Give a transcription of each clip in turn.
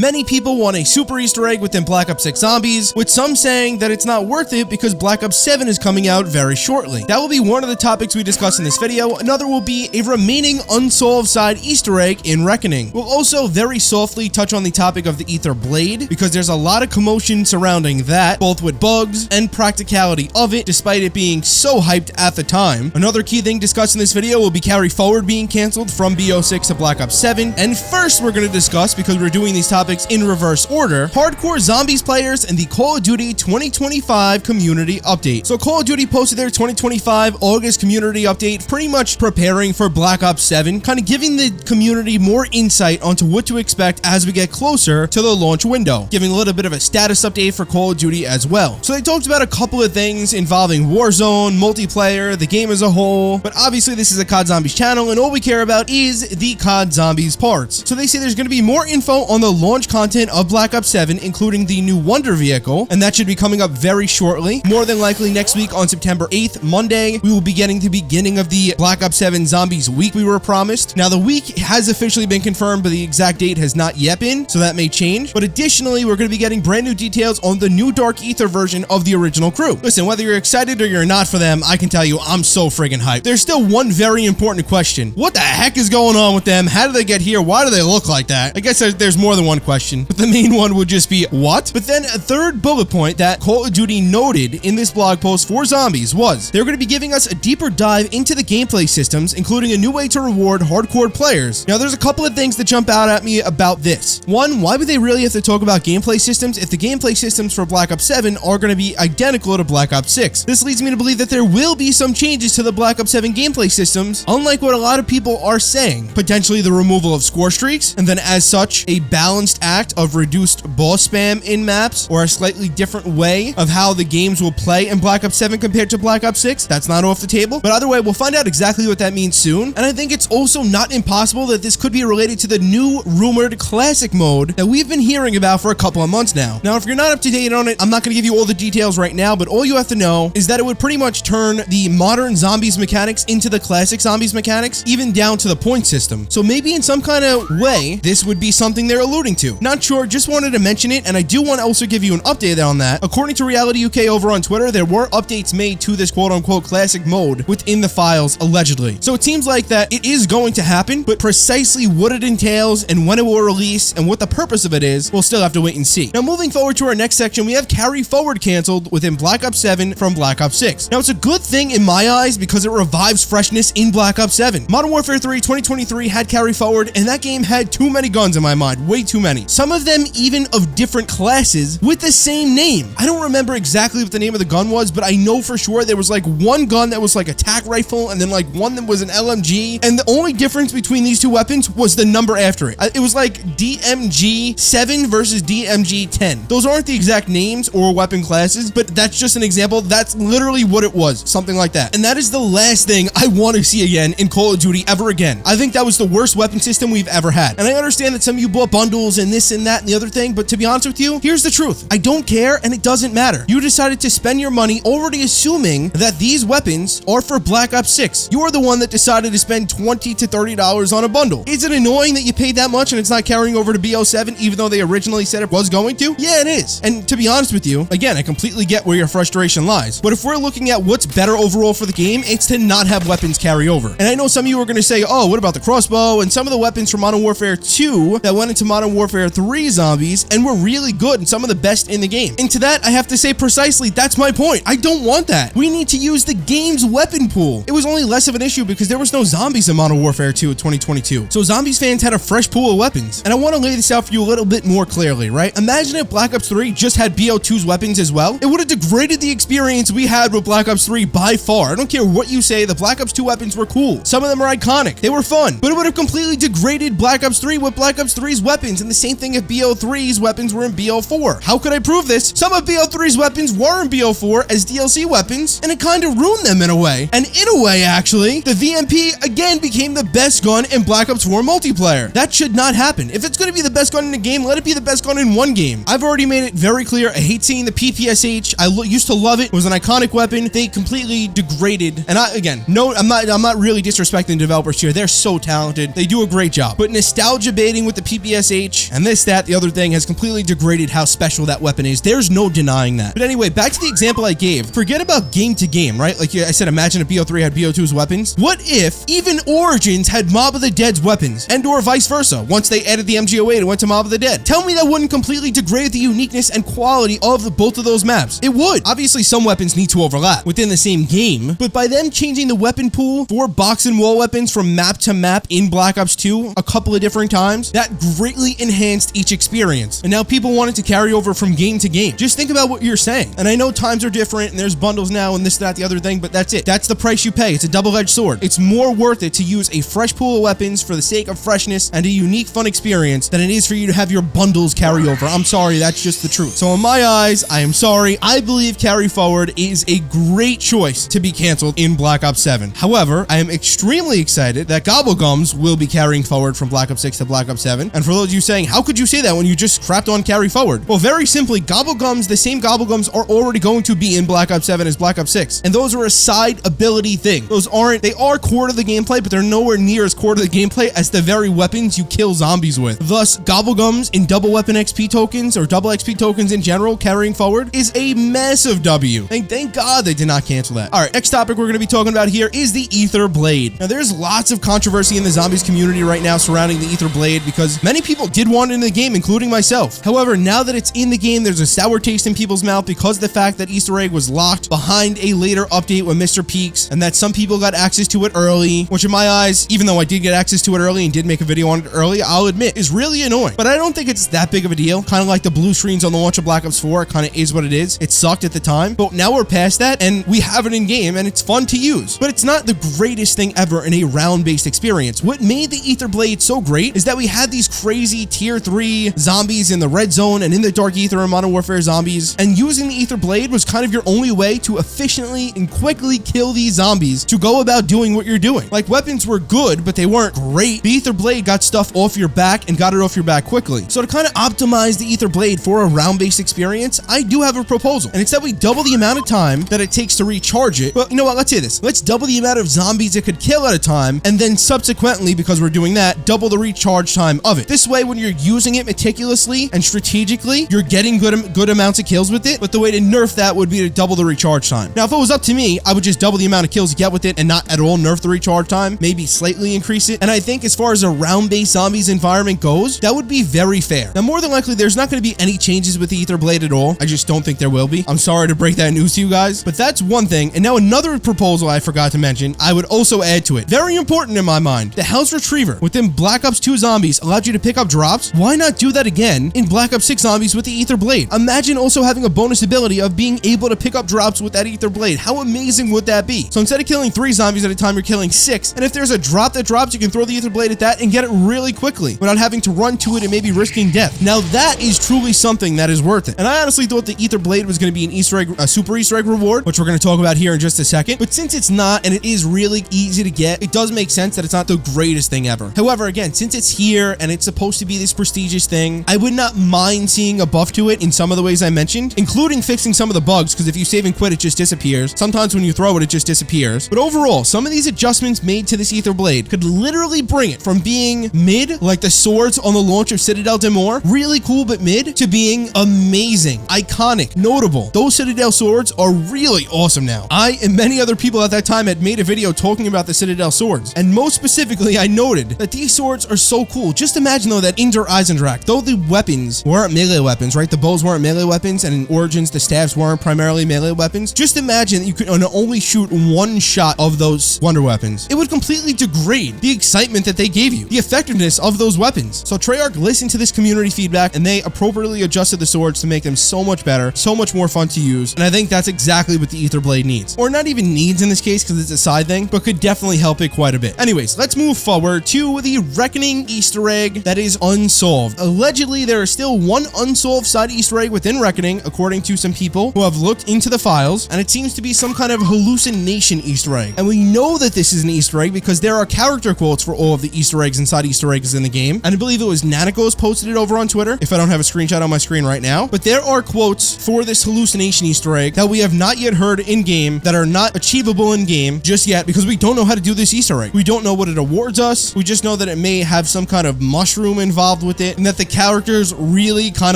Many people want a super Easter egg within Black Ops 6 Zombies, with some saying that it's not worth it because Black Ops 7 is coming out very shortly. That will be one of the topics we discuss in this video. Another will be a remaining unsolved side Easter egg in Reckoning. We'll also very softly touch on the topic of the Aether Blade, because there's a lot of commotion surrounding that, both with bugs and practicality of it, despite it being so hyped at the time. Another key thing discussed in this video will be carry forward being canceled from BO6 to Black Ops 7. And first, we're going to discuss, because we're doing these topics in reverse order, hardcore zombies players and the Call of Duty 2025 community update. So Call of Duty posted their 2025 August community update, pretty much preparing for Black Ops 7, kind of giving the community more insight onto what to expect as we get closer to the launch window, giving a little bit of a status update for Call of Duty as well. So they talked about a couple of things involving Warzone, multiplayer, the game as a whole, but obviously this is a COD Zombies channel and all we care about is the COD Zombies parts. So they say there's going to be more info on the launch content of Black Ops 7, including the new Wonder vehicle, and that should be coming up very shortly. More than likely next week on September 8th, Monday, we will be getting the beginning of the Black Ops 7 Zombies week we were promised. Now the week has officially been confirmed, but the exact date has not yet been, so that may change. But additionally, we're going to be getting brand new details on the new Dark Aether version of the original crew. Listen, whether you're excited or you're not for them, I can tell you I'm so friggin' hyped. There's still one very important question. What the heck is going on with them? How did they get here? Why do they look like that? I guess there's more than one question, but the main one would just be what? But then a third bullet point that Call of Duty noted in this blog post for Zombies was they're going to be giving us a deeper dive into the gameplay systems, including a new way to reward hardcore players. Now, there's a couple of things that jump out at me about this. One, why would they really have to talk about gameplay systems if the gameplay systems for Black Ops 7 are going to be identical to Black Ops 6? This leads me to believe that there will be some changes to the Black Ops 7 gameplay systems, unlike what a lot of people are saying. Potentially the removal of score streaks, and then as such, a balanced act of reduced boss spam in maps, or a slightly different way of how the games will play in Black Ops 7 compared to Black Ops 6. That's not off the table. But either way, we'll find out exactly what that means soon. And I think it's also not impossible that this could be related to the new rumored classic mode that we've been hearing about for a couple of months now. Now, if you're not up to date on it, I'm not going to give you all the details right now, but all you have to know is that it would pretty much turn the modern zombies mechanics into the classic zombies mechanics, even down to the point system. So maybe in some kind of way, this would be something they're alluding to. Not sure, just wanted to mention it, and I do want to also give you an update on that. According to Reality UK over on Twitter, there were updates made to this quote-unquote classic mode within the files, allegedly. So it seems like that it is going to happen, but precisely what it entails and when it will release and what the purpose of it is, we'll still have to wait and see. Now, moving forward to our next section, we have carry forward canceled within Black Ops 7 from Black Ops 6. Now, it's a good thing in my eyes because it revives freshness in Black Ops 7. Modern Warfare 3 2023 had carry forward, and that game had too many guns in my mind, way too many. Some of them even of different classes with the same name. I don't remember exactly what the name of the gun was, but I know for sure there was like one gun that was like a tac rifle, and then like one that was an LMG, and the only difference between these two weapons was the number after it. It was like DMG 7 versus DMG 10. Those aren't the exact names or weapon classes, but that's just an example. That's literally what it was, something like that. And that is the last thing I want to see again in Call of Duty ever again. I think that was the worst weapon system we've ever had. And I understand that some of you bought bundles and this and that and the other thing, but to be honest with you, here's the truth. I don't care, and it doesn't matter. You decided to spend your money already assuming that these weapons are for Black Ops 6. You are the one that decided to spend $20 to $30 on a bundle. Is it annoying that you paid that much and it's not carrying over to BO7 even though they originally said it was going to? Yeah, it is. And to be honest with you, again, I completely get where your frustration lies. But if we're looking at what's better overall for the game, it's to not have weapons carry over. And I know some of you are going to say, oh, what about the crossbow and some of the weapons from Modern Warfare 2 that went into Modern Warfare 3 Zombies and were really good and some of the best in the game? And to that, I have to say precisely, that's my point. I don't want that. We need to use the game's weapon pool. It was only less of an issue because there was no zombies in Modern Warfare 2 in 2022. So Zombies fans had a fresh pool of weapons. And I want to lay this out for you a little bit more clearly, right? Imagine if Black Ops 3 just had BO2's weapons as well. It would have degraded the experience we had with Black Ops 3 by far. I don't care what you say, the Black Ops 2 weapons were cool. Some of them are iconic. They were fun. But it would have completely degraded Black Ops 3 with Black Ops 3's weapons. And the same thing if BO3's weapons were in BO4. How could I prove this? Some of BO3's weapons were in BO4 as DLC weapons, and it kind of ruined them in a way. And in a way, actually, the VMP again became the best gun in Black Ops 4 multiplayer. That should not happen. If it's going to be the best gun in the game, let it be the best gun in one game. I've already made it very clear. I hate seeing the PPSH. I used to love it. It was an iconic weapon. They completely degraded. And I'm not really disrespecting developers here. They're so talented. They do a great job. But nostalgia baiting with the PPSH and this, that, the other thing has completely degraded how special that weapon is. There's no denying that. But anyway, back to the example I gave. Forget about game to game, right? Like I said, imagine if BO3 had BO2's weapons. What if even Origins had Mob of the Dead's weapons, and or vice versa, once they added the MGO8 and went to Mob of the Dead? Tell me that wouldn't completely degrade the uniqueness and quality of both of those maps. It would. Obviously, some weapons need to overlap within the same game, but by them changing the weapon pool for box and wall weapons from map to map in Black Ops 2 a couple of different times, that greatly enhanced each experience. And now people want it to carry over from game to game. Just think about what you're saying. And I know times are different and there's bundles now and this, that, the other thing, but that's it. That's the price you pay. It's a double-edged sword. It's more worth it to use a fresh pool of weapons for the sake of freshness and a unique, fun experience than it is for you to have your bundles carry over. I'm sorry, that's just the truth. So in my eyes, I am sorry. I believe Carry Forward is a great choice to be canceled in Black Ops 7. However, I am extremely excited that Gobblegums will be carrying forward from Black Ops 6 to Black Ops 7. And for those of you saying, how could you say that when you just crapped on Carry Forward? Well, very simply, Gobblegums, the same Gobblegums are already going to be in Black Ops 7 as Black Ops 6. And those are a side ability thing. They are core to the gameplay, but they're nowhere near as core to the gameplay as the very weapons you kill zombies with. Thus, Gobblegums in double weapon XP tokens or double XP tokens in general carrying forward is a massive W. Thank God they did not cancel that. All right, next topic we're going to be talking about here is the Aether Blade. Now, there's lots of controversy in the zombies community right now surrounding the Aether Blade because many people did want it in the game, including myself. However, now that it's in the game, there's a sour taste in people's mouth because of the fact that Easter egg was locked behind a later update with Mr. Peaks, and that some people got access to it early, which in my eyes, even though I did get access to it early and did make a video on it early, I'll admit is really annoying. But I don't think it's that big of a deal. Kind of like the blue screens on the launch of Black Ops 4, it kind of is what it is. It sucked at the time, but now we're past that and we have it in game and it's fun to use. But it's not the greatest thing ever in a round-based experience. What made the Aether Blade so great is that we had these crazy tier 3 zombies in the red zone and in the dark ether and Modern Warfare zombies, and using the Aether Blade was kind of your only way to efficiently and quickly kill these zombies to go about doing what you're doing. Like, weapons were good, but they weren't great. The Aether Blade got stuff off your back and got it off your back quickly. So to kind of optimize the Aether Blade for a round-based experience, I do have a proposal, and it's that we double the amount of time that it takes to recharge it. Well, you know what? Let's say this. Let's double the amount of zombies it could kill at a time, and then subsequently, because we're doing that, double the recharge time of it. This way, when you're using it meticulously and strategically, you're getting good amounts of kills with it, but the way to nerf that would be to double the recharge time. Now, if it was up to me, I would just double the amount of kills you get with it and not at all nerf the recharge time, maybe slightly increase it. And I think as far as a round-based zombies environment goes, that would be very fair. Now, more than likely, there's not going to be any changes with the Aether Blade at all. I just don't think there will be. I'm sorry to break that news to you guys, but that's one thing. And now another proposal I forgot to mention, I would also add to it. Very important in my mind. The House Retriever within Black Ops 2 zombies allowed you to pick up drops. Why not do that again in Black Ops 6 zombies with the Aether Blade? Imagine also having a bonus ability of being able to pick up drops with that Aether Blade. How amazing would that be? So instead of killing 3 zombies at a time, you're killing 6. And if there's a drop that drops, you can throw the Aether Blade at that and get it really quickly without having to run to it and maybe risking death. Now that is truly something that is worth it. And I honestly thought the Aether Blade was going to be an Easter egg, a super Easter egg reward, which we're going to talk about here in just a second. But since it's not, and it is really easy to get, it does make sense that it's not the greatest thing ever. However, again, since it's here and it's supposed to be this prestigious thing, I would not mind seeing a buff to it in some of the ways I mentioned, including fixing some of the bugs, because if you save and quit, it just disappears. Sometimes when you throw it, it just disappears. But overall, some of these adjustments made to this Aether Blade could literally bring it from being mid, like the swords on the launch of Citadel Demore, really cool but mid, to being amazing, iconic, notable. Those Citadel swords are really awesome now. I and many other people at that time had made a video talking about the Citadel swords, and most specifically, I noted that these swords are so cool. Just imagine though that in Der Eisendrache, though the weapons weren't melee weapons, right? The bows weren't melee weapons, and in Origins, the staves weren't primarily melee weapons. Just imagine that you could only shoot one shot of those wonder weapons. It would completely degrade the excitement that they gave you, the effectiveness of those weapons. So Treyarch listened to this community feedback, and they appropriately adjusted the swords to make them so much better, so much more fun to use, and I think that's exactly what the Aether Blade needs. Or not even needs in this case, because it's a side thing, but could definitely help it quite a bit. Anyways, let's move forward to the Reckoning Easter egg that is unsolved. Allegedly, there is still one unsolved side Easter egg within Reckoning, according to some people who have looked into the files, and it seems to be some kind of hallucination Easter egg. And we know that this is an Easter egg because there are character quotes for all of the Easter eggs inside Easter eggs in the game, and I believe it was Nanakos posted it over on Twitter, if I don't have a screenshot on my screen right now. But there are quotes for this hallucination Easter egg that we have not yet heard in-game, that are not achievable in-game just yet, because we don't know how to do this Easter egg. We don't know what it awards us. We just know that it may have some kind of mushroom involved involved with it, and that the characters really kind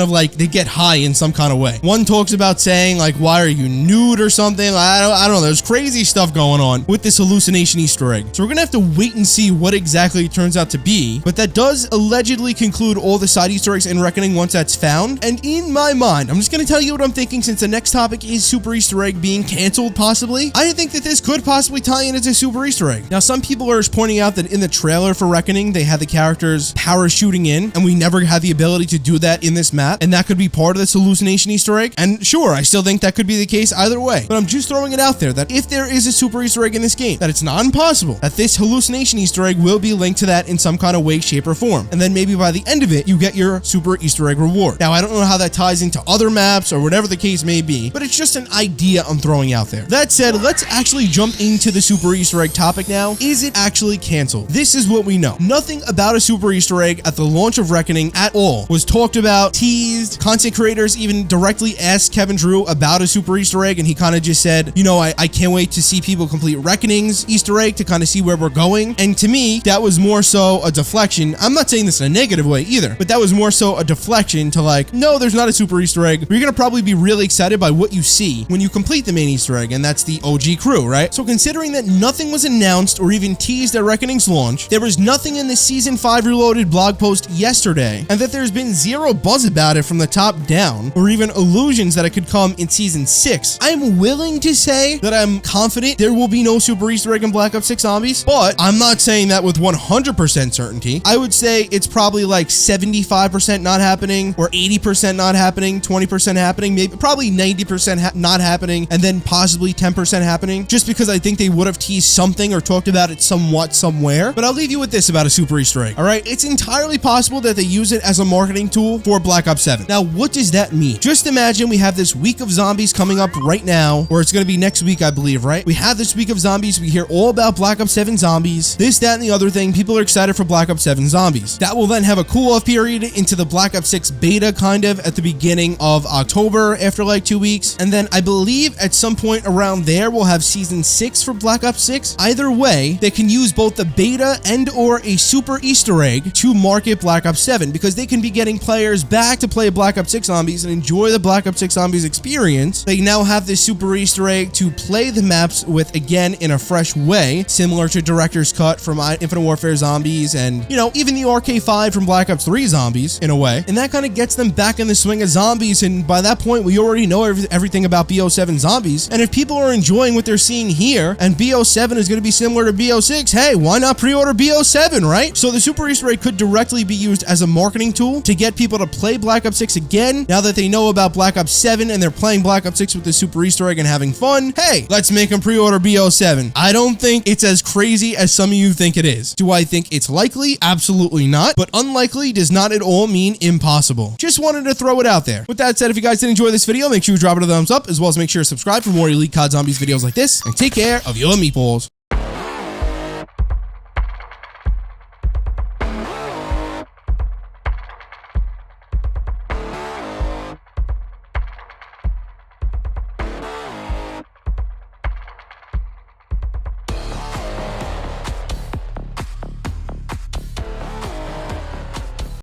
of like, they get high in some kind of way. One talks about saying like, why are you nude or something? I don't know. There's crazy stuff going on with this hallucination Easter egg. So we're gonna have to wait and see what exactly it turns out to be, but that does allegedly conclude all the side Easter eggs in Reckoning once that's found. And in my mind, I'm just gonna tell you what I'm thinking, since the next topic is Super Easter egg being canceled possibly. I think that this could possibly tie in as a Super Easter egg. Now, some people are pointing out that in the trailer for Reckoning, they had the characters parachuting in, and we never had the ability to do that in this map, and that could be part of this hallucination Easter egg. And sure, I still think that could be the case either way, but I'm just throwing it out there that if there is a Super Easter egg in this game, that it's not impossible that this hallucination Easter egg will be linked to that in some kind of way, shape, or form. And then maybe by the end of it, you get your Super Easter egg reward. Now, I don't know how that ties into other maps or whatever the case may be, but it's just an idea I'm throwing out there. That said, let's actually jump into the Super Easter egg topic now. Is it actually canceled? This is what we know. Nothing about a Super Easter egg at the launch of Reckoning at all was talked about, teased. Content creators even directly asked Kevin Drew about a Super Easter egg, and he kind of just said, you know, I can't wait to see people complete Reckoning's Easter egg to kind of see where we're going. And to me, that was more so a deflection. I'm not saying this in a negative way either, but that was more so a deflection to like, no, there's not a Super Easter egg. You're gonna probably be really excited by what you see when you complete the main Easter egg, and that's the OG crew, right? So considering that nothing was announced or even teased at Reckoning's launch, there was nothing in the Season 5 Reloaded blog post yesterday, and that there's been zero buzz about it from the top down, or even illusions that it could come in Season 6, I'm willing to say that I'm confident there will be no Super Easter egg in Black Ops 6 Zombies, but I'm not saying that with 100% certainty. I would say it's probably like 75% not happening, or 80% not happening, 20% happening, maybe probably 90% not happening, and then possibly 10% happening, just because I think they would have teased something or talked about it somewhat somewhere. But I'll leave you with this about a Super Easter egg, all right? It's entirely possible that they use it as a marketing tool for Black Ops 7. Now, what does that mean? Just imagine we have this week of zombies coming up right now, or it's going to be next week, I believe, right? We have this week of zombies. We hear all about Black Ops 7 zombies, this, that, and the other thing. People are excited for Black Ops 7 zombies. That will then have a cool-off period into the Black Ops 6 beta, kind of at the beginning of October, after like 2 weeks. And then I believe at some point around there, we'll have Season 6 for Black Ops 6. Either way, they can use both the beta and or a Super Easter egg to market Black Ops 7, because they can be getting players back to play Black Ops 6 zombies and enjoy the Black Ops 6 zombies experience. They now have this Super Easter egg to play the maps with, again, in a fresh way, similar to Director's Cut from Infinite Warfare zombies, and, you know, even the RK5 from Black Ops 3 zombies, in a way. And that kind of gets them back in the swing of zombies, and by that point, we already know everything about BO7 zombies. And if people are enjoying what they're seeing here, and BO7 is going to be similar to BO6, hey, why not pre-order BO7, right? So the Super Easter egg could directly be used as a marketing tool to get people to play Black Ops 6 again, now that they know about Black Ops 7 and they're playing Black Ops 6 with the Super Easter egg and having fun. Hey, let's make them pre-order BO7. I don't think it's as crazy as some of you think it is. Do I think it's likely? Absolutely not. But unlikely does not at all mean impossible. Just wanted to throw it out there. With that said, if you guys did enjoy this video, make sure you drop it a thumbs up, as well as make sure to subscribe for more Elite COD Zombies videos like this, and take care of your meatballs.